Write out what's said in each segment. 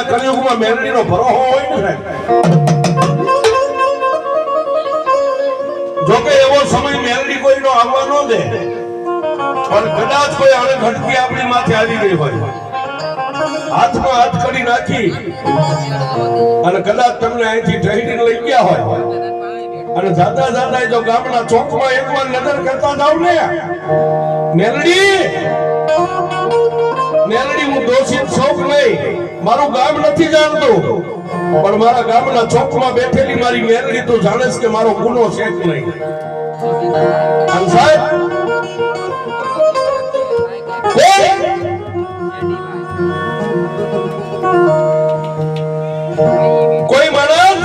કલયુગમાં મેલડીનો ભરોહો હોય ને જો કે એવો સમય મેલડી કોઈનો આવવા ન દે પણ કદાચ કોઈ આને ઘટકી આપણી માથે આવી ગઈ હોય હાથમાં હાથ કરી નાખી અને કદાચ તમને અહીંથી ઢહીને લઈ ગયા હોય અને જાતા જાતા જો ગામના ચોકમાં એકવાર નજર કરતા જાવ ને મેલડી હું દોષિત શોક નહીં મારું ગામ નથી જાણતું પણ મારા ગામના ચોકમાં બેઠેલી મારી મેલડી તો જાણે છે કે મારો ગુનો છે કે નહીં સાહેબ કોઈ માણસ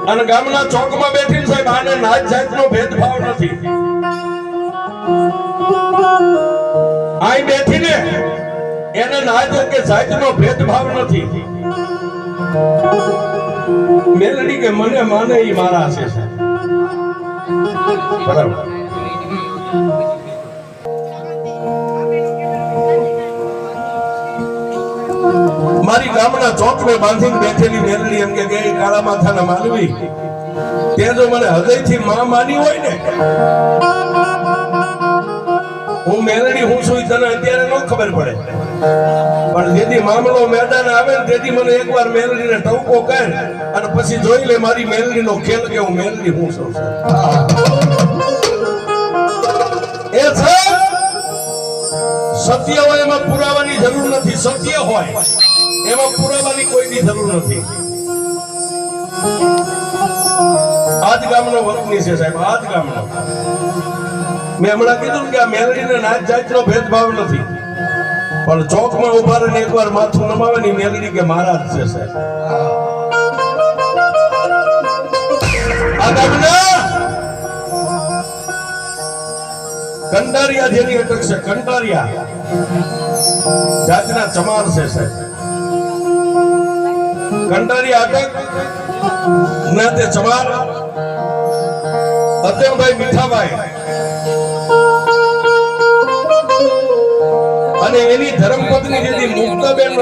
અને ગામના ચોકમાં બેઠી સાહેબ આને નાત જાતનો ભેદભાવ નથી આઈ બેઠીને એને નાત કે જાતનો ભેદભાવ નથી મેલડી કે મને માને ઈ મારા છે બરાબર મારી ગામના ચોકને બાંધીને બેઠેલી મેલડી એમ કે કાળા માથાના માનવી તે જો મને હૃદયથી માં માની હોય ને હું મેલડી હું છું તને અત્યારે ન ખબર પડે પણ જેથી મામલો મેદાન આવે ને તેથી મને એકવાર મેલડીને ટવકો કર અને પછી જોઈ લે મારી મેલડીનો ખેલ કે હું મેલડી હું છું એ છે સત્ય હોય એમાં પુરાવાની જરૂર નથી સત્ય હોય એમાં પુરાવાની કોઈની જરૂર નથી આજ ગામનો વતની છે સાહેબ આજ ગામનો મેં હમણાં કીધું કે આ મેલડીને નાત જાતનો ભેદભાવ નથી પણ ચોકમાં ઉભા રહીને એકવાર માથું નમાવે ની મેલડી કે મારા જ છે સાહેબ આ ગામના કંટારિયા જેની અટક છે કંટારિયા જાતના ચમાર છે સાહેબ કંટારિયા અટક ના તે ચમાર અતેમભાઈ મીઠાભાઈ અને એની ધર્મપત્ની જેથી મુક્તાબેન